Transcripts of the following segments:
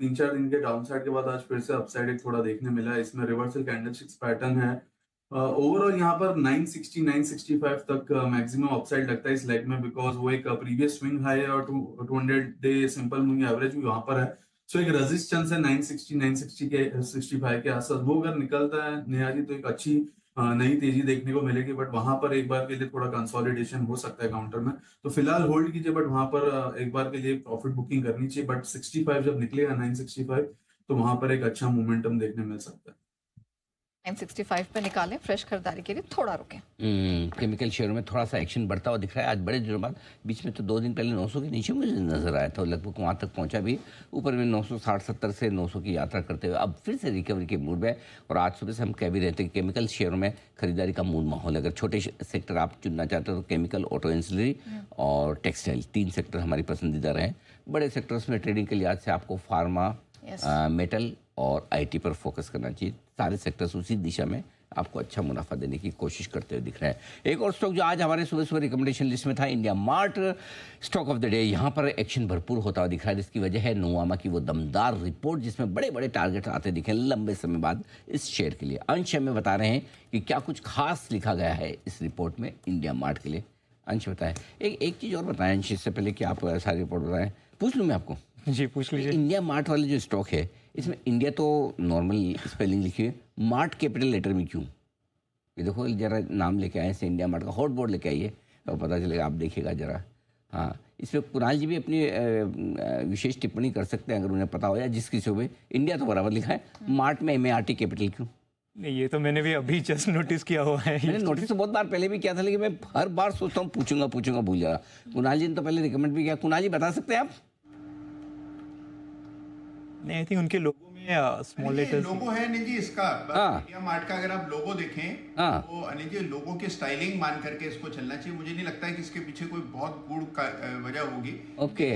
3-4 दिन के डाउनसाइड के बाद आज फिर से अपसाइड एक थोड़ा देखने मिला है। इसमें रिवर्सल कैंडलस्टिक्स पैटर्न है। ओवरऑल यहाँ पर 960 965 तक मैक्सिमम अपसाइड लगता है इस लेग में, बिकॉज वो एक प्रीवियस स्विंग हाई और 200 डे सिंपल मूविंग एवरेज भी वहां पर है। सो एक रेजिस्टेंस है 960 960 के 65 के आसपास, वो अगर निकलता है नेहा तो एक अच्छी नई तेजी देखने को मिलेगी। बट वहां पर एक बार के लिए थोड़ा कंसोलिडेशन हो सकता है काउंटर में, तो फिलहाल होल्ड कीजिए। बट वहां पर एक बार के लिए प्रॉफिट बुकिंग करनी चाहिए। बट 65 जब निकलेगा 965, तो वहां पर एक अच्छा मोमेंटम देखने मिल सकता है। 965 पे निकालें, फ्रेश खरीदारी के लिए थोड़ा रुकें। केमिकल शेयरों में थोड़ा सा एक्शन बढ़ता हुआ दिख रहा है आज बड़े दिनों बाद। बीच में तो 2 दिन पहले 900 के नीचे मुझे नजर आया था, लगभग वहाँ तक पहुँचा भी, ऊपर में 960-70 से 900 की यात्रा करते हुए अब फिर से रिकवरी के मूड में। और आज सुबह से हम कह भी रहे थे कि केमिकल शेयरों में खरीदारी का मूड माहौल है। अगर छोटे सेक्टर आप चुनना चाहते हो तो केमिकल, ऑटो इंसलरी और टेक्सटाइल 3 सेक्टर हमारी पसंदीदा रहे। बड़े सेक्टर्स में ट्रेडिंग के लिहाज से आपको फार्मा, मेटल और आईटी पर फोकस करना चाहिए। सारे सेक्टर्स उसी दिशा में आपको अच्छा मुनाफा देने की कोशिश करते हुए दिख रहे हैं। एक और स्टॉक जो आज हमारे सुबह सुबह रिकमेंडेशन लिस्ट में था, India mart stock of the day. यहाँ पर एक्शन भरपूर होता हुआ दिख रहा है, जिसकी वजह है नोवामा की वो दमदार रिपोर्ट, जिसमें बड़े बड़े टारगेट आते दिखे लंबे समय बाद इस शेयर के लिए। अंश में बता रहे हैं कि क्या कुछ खास लिखा गया है इस रिपोर्ट में इंडिया मार्ट के लिए। अंश बताएं। एक चीज़ और बताएं अंश, इससे पहले कि आप सारी रिपोर्ट बताएं, पूछ लूँ मैं आपको? जी पूछ लीजिए। इंडिया मार्ट वाले जो स्टॉक है, इसमें इंडिया तो नॉर्मल स्पेलिंग लिखी है, मार्ट कैपिटल लेटर में क्यों? ये देखो जरा नाम लेके आए से इंडिया मार्ट का हॉट बोर्ड लेके आइए तो पता चलेगा, आप देखिएगा जरा। हाँ, इसमें कुणाल जी भी अपनी विशेष टिप्पणी कर सकते हैं अगर उन्हें पता हो, या जिस किसी को। इंडिया तो बराबर लिखा है, मार्ट में MART कैपिटल क्यों? नहीं, ये तो मैंने भी अभी जस्ट नोटिस किया हुआ है। मैंने नोटिस तो बहुत बार पहले भी किया था, लेकिन मैं हर बार सोचता हूँ पूछूंगा भूल जा। कुणाल जी ने तो पहले रिकमेंड भी किया। कुणाल जी बता सकते हैं आप? नहीं, आई थिंक उनके लोगों में स्मॉल लेटर्स लोगो है अनिल जी इसका। इंडिया मार्ट का अगर आप लोगो देखें तो अनिल जी लोगो की स्टाइलिंग मान करके इसको चलना चाहिए। मुझे नहीं लगता है कि इसके पीछे कोई बहुत गूढ़ वजह होगी। ओके,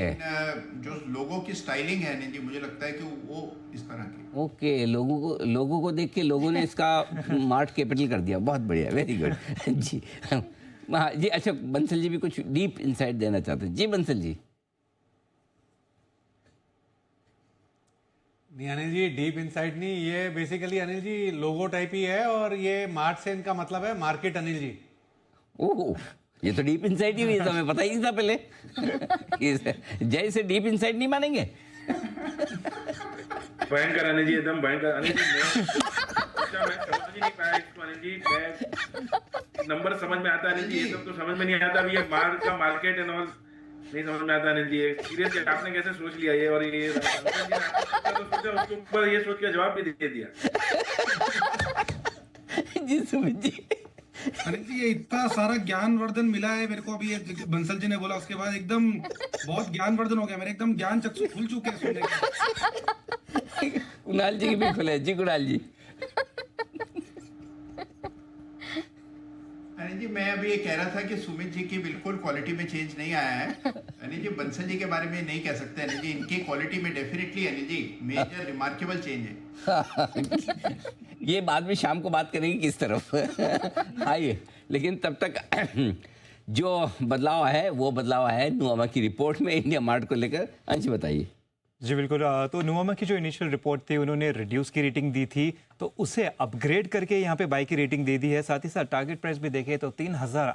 जो लोगो की स्टाइलिंग है अनिल जी, मुझे लगता है कि वो इस तरह की। ओके, लोगों को देख के लोगों ने इसका मार्ट कैपिटल कर दिया। बहुत बढ़िया, वेरी गुड जी। हाँ जी, अच्छा बंसल जी भी कुछ डीप इंसाइट देना चाहते हैं जी। बंसल जी। नहीं अनिल जी, डीप इनसाइट नहीं, ये बेसिकली अनिल जी लोगो टाइप ही है, और ये मार्ट से इनका मतलब है मार्केट अनिल जी। ओह, ये तो डीप इनसाइट ही हुई, तो हमें पता ही नहीं था पहले। जय से डीप इनसाइट नहीं मानेंगे? भयंकर अनिल जी, एकदम भयंकर अनिल जी। मैं समझ ही नहीं पाया इसको अनिल जी। मैं नंबर समझ में आता अनिल जी, ये सब तो समझ में नहीं आता। अभी ये मार्केट एंड ऑल नहीं समझ में आता अनिल जी। सीरियसली आपने कैसे सोच लिया ये? और ये तो सोचा उसके ऊपर ये सोच के जवाब भी दे दिया। जी सुमित जी। अनिल जी, ये इतना सारा ज्ञानवर्धन मिला है मेरे को अभी, ये बंसल जी ने बोला उसके बाद एकदम बहुत ज्ञानवर्धन हो गया मेरे, एकदम ज्ञान चक्षु खुल चुके हैं सुनने के। कुणाल जी की भी खुले जी। कुणाल जी। अनिल जी, मैं अभी ये कह रहा था कि सुमित जी की बिल्कुल क्वालिटी में चेंज नहीं आया है। अनिल जी, बंसल जी के बारे में नहीं कह सकते अनिल जी, इनकी क्वालिटी में definitely Anil ji major remarkable change है। ये बाद में शाम को बात करेंगे किस तरफ। आइए, लेकिन तब तक जो बदलाव है वो बदलाव है नोवामा की रिपोर्ट में इंडिया मार्ट को लेकर। अंश बताइए। जी बिल्कुल। तो नोवामा की जो इनिशियल रिपोर्ट थी, उन्होंने रिड्यूस की रेटिंग दी थी, तो उसे अपग्रेड करके यहाँ पे बाई की रेटिंग दे दी है। साथ ही साथ टारगेट प्राइस भी देखें तो 3000